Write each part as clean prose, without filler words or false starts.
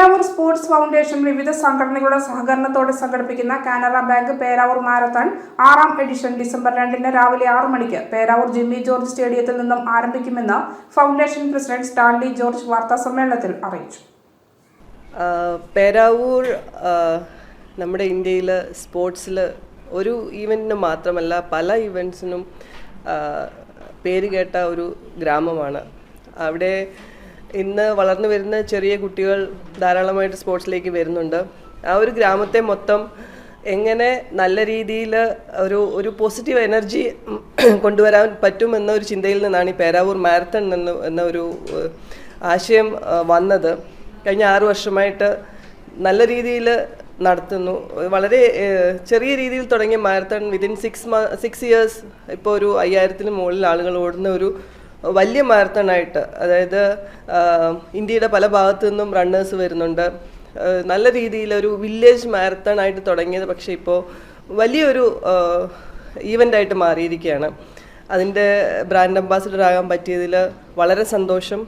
Peravoor sports foundation വിവിധ സംഘടനകളുടെ സഹകരണത്തോടെ സംഘടിപ്പിക്കുന്ന Canara bank Peravoor marathon 6ാം edition December 2 രാവിലെ 6 മണിക്ക് പേരാവൂർ ജിമ്മി ജോർജ് സ്റ്റേഡിയത്തിൽ നിന്നും ആരംഭിക്കുമെന്ന് ഫൗണ്ടേഷൻ പ്രസിഡന്റ് സ്റ്റാൻലി ജോർജ് വാർത്താസമ്മേളനത്തിൽ അറിയിച്ചു. പേരാവൂർ നമ്മുടെ ഇന്ത്യയിൽ സ്പോർട്സിൽ ഒരു ഈവൻറ്റിന് മാത്രമല്ല പല ഈവൻറ്റ്സിനും പേരുകേട്ട ഒരു ഗ്രാമമാണ്. അവിടെ ഇന്ന് വളർന്നു വരുന്ന ചെറിയ കുട്ടികൾ ധാരാളമായിട്ട് സ്പോർട്സിലേക്ക് വരുന്നുണ്ട്. ആ ഒരു ഗ്രാമത്തെ മൊത്തം എങ്ങനെ നല്ല രീതിയിൽ ഒരു പോസിറ്റീവ് എനർജി കൊണ്ടുവരാൻ പറ്റുമെന്ന ഒരു ചിന്തയിൽ നിന്നാണ് ഈ പേരാവൂർ മാരത്തൺ എന്ന ഒരു ആശയം വന്നത്. കഴിഞ്ഞ 6 വർഷമായിട്ട് നല്ല രീതിയിൽ നടത്തുന്നു. വളരെ ചെറിയ രീതിയിൽ തുടങ്ങിയ മാരത്തൺ വിതിൻ 6 ഇയേഴ്സ് ഇപ്പോൾ ഒരു 5000-ന് മുകളിൽ ആളുകൾ ഓടുന്ന ഒരു വലിയ മാരത്തണായിട്ട്, അതായത് ഇന്ത്യയുടെ പല ഭാഗത്തു നിന്നും റണ്ണേഴ്സ് വരുന്നുണ്ട്. നല്ല രീതിയിലൊരു വില്ലേജ് മാരത്തണായിട്ട് തുടങ്ങിയത് പക്ഷേ ഇപ്പോൾ വലിയൊരു ഈവൻ്റായിട്ട് മാറിയിരിക്കുകയാണ്. അതിൻ്റെ ബ്രാൻഡ് അംബാസിഡർ ആകാൻ പറ്റിയതിൽ വളരെ സന്തോഷം.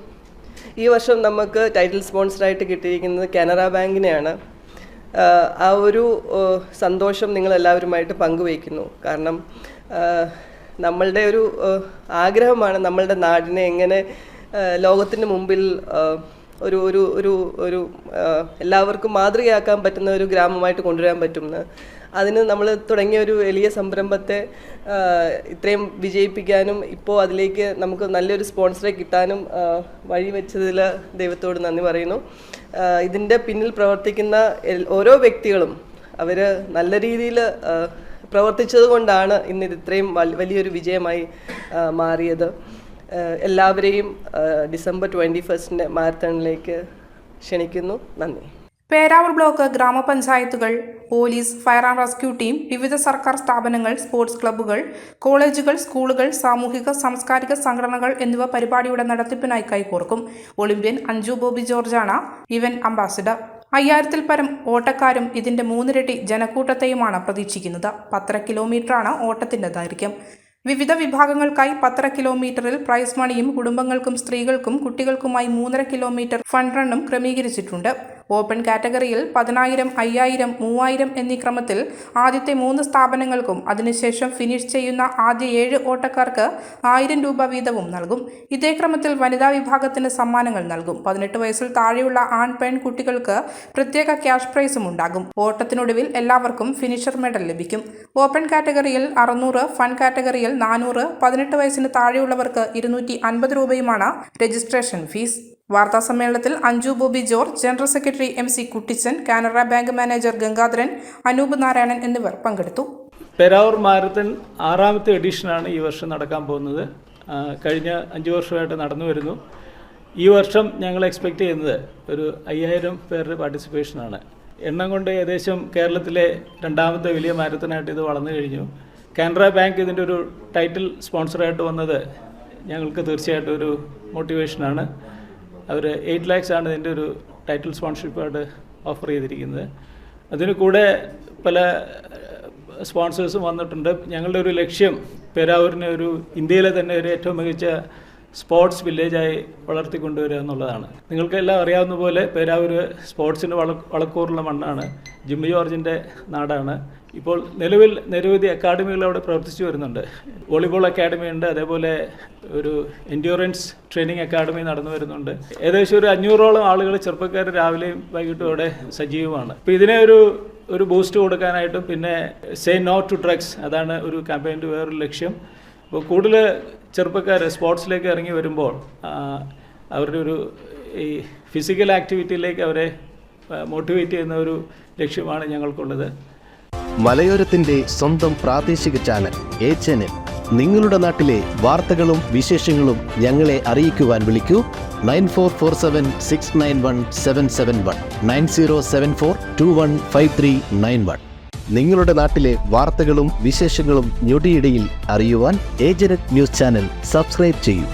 ഈ വർഷം നമുക്ക് ടൈറ്റിൽ സ്പോൺസറായിട്ട് കിട്ടിയിരിക്കുന്നത് കാനറ ബാങ്കിനെയാണ്. ആ ഒരു സന്തോഷം നിങ്ങളെല്ലാവരുമായിട്ട് പങ്കുവയ്ക്കുന്നു. കാരണം നമ്മളുടെ ഒരു ആഗ്രഹമാണ് നമ്മളുടെ നാടിനെ എങ്ങനെ ലോകത്തിന് മുമ്പിൽ ഒരു ഒരു ഒരു ഒരു എല്ലാവർക്കും മാതൃകയാക്കാൻ പറ്റുന്ന ഒരു ഗ്രാമമായിട്ട് കൊണ്ടുവരാൻ പറ്റുമെന്ന്. അതിന് നമ്മൾ തുടങ്ങിയ ഒരു വലിയ സംരംഭത്തെ ഇത്രയും വിജയിപ്പിക്കാനും ഇപ്പോൾ അതിലേക്ക് നമുക്ക് നല്ലൊരു സ്പോൺസറെ കിട്ടാനും വഴിവെച്ചതിൽ ദൈവത്തോട് നന്ദി പറയുന്നു. ഇതിൻ്റെ പിന്നിൽ പ്രവർത്തിക്കുന്ന ഓരോ വ്യക്തികളും അവർ നല്ല രീതിയിൽ പ്രവർത്തിച്ചത് കൊണ്ടാണ് ഇന്ന് ഇത് ഇത്രയും വലിയൊരു വിജയമായി മാറിയത്. എല്ലാവരെയും ഡിസംബർ 21 മാരത്തണിലേക്ക് ക്ഷണിക്കുന്നു. നന്ദി. പേരാവൂർ ബ്ലോക്ക് ഗ്രാമപഞ്ചായത്തുകൾ, police, fire and rescue team, വിവിധ സർക്കാർ സ്ഥാപനങ്ങൾ, സ്പോർട്സ് ക്ലബ്ബുകൾ, കോളേജുകൾ, സ്കൂളുകൾ, സാമൂഹിക സാംസ്കാരിക സംഘടനകൾ എന്നിവ പരിപാടിയുടെ നടത്തിപ്പിനായി കൈകോർക്കും. ഒളിമ്പ്യൻ അഞ്ജു ബോബി ജോർജാണ് ഇവന്റ് അംബാസിഡർ. 5000-ൽ പരം ഓട്ടക്കാരും ഇതിന്റെ 3 ഇരട്ടി ജനക്കൂട്ടത്തെയുമാണ് പ്രതീക്ഷിക്കുന്നത്. 1/2 കിലോമീറ്ററാണ് ഓട്ടത്തിന്റെ ദൈർഘ്യം. വിവിധ വിഭാഗങ്ങൾക്കായി 1/2 കിലോമീറ്ററിൽ പ്രൈസ് മണിയും കുടുംബങ്ങൾക്കും സ്ത്രീകൾക്കും കുട്ടികൾക്കുമായി 3.5 കിലോമീറ്റർ ഫണ്ട് റണ്ണും ക്രമീകരിച്ചിട്ടുണ്ട്. ഓപ്പൺ കാറ്റഗറിയിൽ 10,000, 5,000, 3,000 എന്നീ ക്രമത്തിൽ ആദ്യത്തെ 3 സ്ഥാപനങ്ങൾക്കും അതിനുശേഷം ഫിനിഷ് ചെയ്യുന്ന ആദ്യ 7 ഓട്ടക്കാർക്ക് 1000 രൂപ വീതവും നൽകും. ഇതേ ക്രമത്തിൽ വനിതാ വിഭാഗത്തിന് സമ്മാനങ്ങൾ നൽകും. 18 വയസ്സിൽ താഴെയുള്ള ആൺ പെൺ കുട്ടികൾക്ക് പ്രത്യേക ക്യാഷ് പ്രൈസും ഉണ്ടാകും. ഓട്ടത്തിനൊടുവിൽ എല്ലാവർക്കും ഫിനിഷർ മെഡൽ ലഭിക്കും. ഓപ്പൺ കാറ്റഗറിയിൽ 600, ഫൺ കാറ്റഗറിയിൽ 400, 18 വയസ്സിന് താഴെയുള്ളവർക്ക് 250 രൂപയുമാണ് രജിസ്ട്രേഷൻ ഫീസ്. വാർത്താസമ്മേളനത്തിൽ Anju Bobby George, general secretary MC Kuttichan, Canara bank manager Gangadharan, Anoop Narayanan എന്നിവർ പങ്കെടുത്തു. പേരാവൂർ മാരത്തൺ 6ാമത്തെ എഡിഷനാണ് ഈ വർഷം നടക്കാൻ പോകുന്നത്. കഴിഞ്ഞ 5 വർഷമായിട്ട് നടന്നു വരുന്നു. ഈ വർഷം ഞങ്ങൾ എക്സ്പെക്റ്റ് ചെയ്യുന്നത് ഒരു 5000 പേരുടെ പാർട്ടിസിപ്പേഷനാണ്. എണ്ണം കൊണ്ട് ഏകദേശം കേരളത്തിലെ 2ാമത്തെ വലിയ മാരത്തണായിട്ട് ഇത് വളർന്നു കഴിഞ്ഞു. കാനറ ബാങ്ക് ഇതിൻ്റെ ഒരു ടൈറ്റിൽ സ്പോൺസറായിട്ട് വന്നത് ഞങ്ങൾക്ക് തീർച്ചയായിട്ടും ഒരു മോട്ടിവേഷനാണ്. അവർ 8 lakhs ആണ് ഇതിൻ്റെ ഒരു ടൈറ്റിൽ സ്പോൺസർഷിപ്പായിട്ട് ഓഫർ ചെയ്തിരിക്കുന്നത്. അതിന് കൂടെ പല സ്പോൺസേഴ്സും വന്നിട്ടുണ്ട്. ഞങ്ങളുടെ ഒരു ലക്ഷ്യം പേരാവൂരിനെ ഒരു ഇന്ത്യയിലെ തന്നെ ഒരു ഏറ്റവും മികച്ച സ്പോർട്സ് വില്ലേജായി വളർത്തിക്കൊണ്ടുവരിക എന്നുള്ളതാണ്. നിങ്ങൾക്കെല്ലാം അറിയാവുന്ന പോലെ പേരാവൂർ സ്പോർട്സിന് വളക്കൂറുള്ള മണ്ണാണ്. ജിമ്മി ജോർജിൻ്റെ നാടാണ്. ഇപ്പോൾ നിലവിൽ നിരവധി അക്കാഡമികൾ അവിടെ പ്രവർത്തിച്ചു വരുന്നുണ്ട്. വോളിബോൾ അക്കാഡമി ഉണ്ട്, അതേപോലെ ഒരു എൻഡ്യൂറൻസ് ട്രെയിനിങ് അക്കാഡമി നടന്നു വരുന്നുണ്ട്. ഏകദേശം ഒരു 500ഓളം ആളുകൾ ചെറുപ്പക്കാർ രാവിലെയും വൈകിട്ടും അവിടെ സജീവമാണ്. അപ്പോൾ ഇതിനെ ഒരു ബൂസ്റ്റ് കൊടുക്കാനായിട്ടും പിന്നെ സേ നോ ടു ഡ്രഗ്സ്, അതാണ് ഒരു ക്യാമ്പയിൻ്റെ വേറൊരു ലക്ഷ്യം. അപ്പോൾ കൂടുതൽ ചെറുപ്പക്കാർ സ്പോർട്സിലേക്ക് ഇറങ്ങി വരുമ്പോൾ അവരുടെ ഒരു ഈ ഫിസിക്കൽ ആക്ടിവിറ്റിയിലേക്ക് അവരെ മോട്ടിവേറ്റ് ചെയ്യുന്ന ഒരു ലക്ഷ്യമാണ് ഞങ്ങൾക്കുള്ളത്. മലയോരത്തിന്റെ സ്വന്തം പ്രാദേശിക ചാനൽ HNN. നിങ്ങളുടെ നാട്ടിലെ വാർത്തകളും വിശേഷങ്ങളും ഞങ്ങളെ അറിയിക്കുവാൻ വിളിക്കൂ 9447691771 9074215391. നിങ്ങളുടെ നാട്ടിലെ വാർത്തകളും വിശേഷങ്ങളും ഞൊടിയിടയിൽ അറിയുവാൻ ഏജനറ്റ് ന്യൂസ് ചാനൽ സബ്സ്ക്രൈബ് ചെയ്യൂ.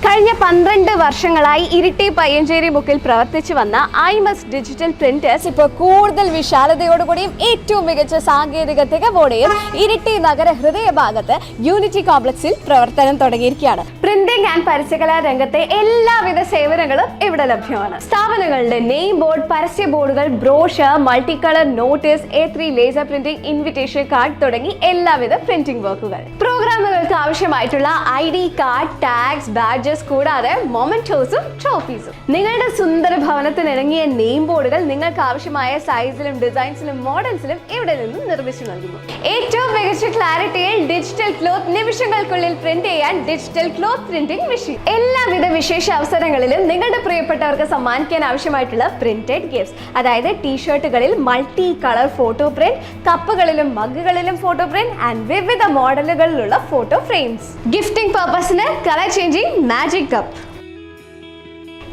കഴിഞ്ഞ 12 വർഷങ്ങളായി ഇരിട്ടി പയ്യഞ്ചേരി ബുക്കിൽ പ്രവർത്തിച്ചു വന്ന ഐമസ് ഡിജിറ്റൽ പ്രിന്റേഴ്സ് ഇപ്പോൾ കൂടുതൽ വിശാലതയോടുകൂടിയും ഏറ്റവും മികച്ച സാങ്കേതിക തികവോടെയും ഇരിട്ടി നഗര ഹൃദയഭാഗത്ത് യൂണിറ്റി കോംപ്ലക്സിൽ പ്രവർത്തനം തുടങ്ങിയിരിക്കുകയാണ്. പ്രിന്റിംഗ് ആൻഡ് പരസ്യകലാ രംഗത്തെ എല്ലാവിധ സേവനങ്ങളും ഇവിടെ ലഭ്യമാണ്. സ്ഥാപനങ്ങളുടെ നെയിം ബോർഡ്, പരസ്യ ബോർഡുകൾ, brochure, multi colour notice, A3 laser printing, invitation card തുടങ്ങി എല്ലാവിധ പ്രിന്റിംഗ് വർക്കുകൾ. പ്രോഗ്രാമുകൾക്ക് ആവശ്യമായിട്ടുള്ള ID കാർഡ്, ടാഗ്സ്, ബാഡ്ജസ് കൂടാതെ മൊമെന്റോസും ട്രോഫീസും. നിങ്ങളുടെ സുന്ദര ഭവനത്തിനിണങ്ങിയ നെയിം ബോർഡുകൾ നിങ്ങൾക്ക് ആവശ്യമായ സൈസിലും ഡിസൈൻസിലും മോഡൽസിലും ഇവിടെ നിന്നും നിർമ്മിച്ചു നൽകുന്നു. ഏറ്റവും മികച്ച ക്ലാരിറ്റിയിൽ ഡിജിറ്റൽ ക്ലോത്ത് നിമിഷങ്ങൾക്കുള്ളിൽ പ്രിന്റ് ചെയ്യാൻ ഡിജിറ്റൽ ക്ലോത്ത് പ്രിന്റിംഗ് മെഷീൻ. എല്ലാവിധ വിശേഷ അവസരങ്ങളിലും നിങ്ങളുടെ പ്രിയപ്പെട്ടവർക്ക് സമ്മാനിക്കാൻ ആവശ്യമായിട്ടുള്ള പ്രിന്റഡ് ഗിഫ്റ്റ്സ്, അതായത് ടീഷർട്ടുകളിൽ മൾട്ടി കളർ ഫോട്ടോ പ്രിന്റ്, കപ്പുകളിലും മഗ്ഗുകളിലും ഫോട്ടോ പ്രിന്റ് ആൻഡ് വിവിധ മോഡലുകളിലുള്ള ഫോട്ടോ ഫ്രെയിംസ്. ഗിഫ്റ്റിംഗ് പർപ്പസിന് കളർ ചേഞ്ചിങ് മാജിക് കപ്പ്.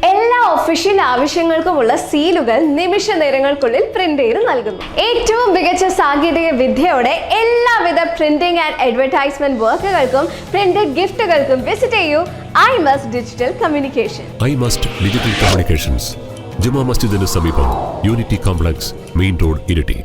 എല്ലാ ഒഫീഷ്യൽ ആവശ്യങ്ങൾക്കുമുള്ള സീലുകൾ നിമിഷ നേരങ്ങൾക്കുള്ളിൽ പ്രിന്റ് ചെയ്ത് നൽകുന്നു. ഏറ്റവും മികച്ച സാങ്കേതിക വിദ്യയോടെ എല്ലാവിധ പ്രിന്റിംഗ് ആൻഡ് അഡ്വർടൈസ്മെന്റ് വർക്കുകൾക്കും പ്രിന്റഡ് ഗിഫ്റ്റുകൾക്കും വിസിറ്റ് ചെയ്യൂ iMust digital communication. iMust digital communications, Juma മസ്ജിദിന് സമീപം, unity complex, main road, Iritty.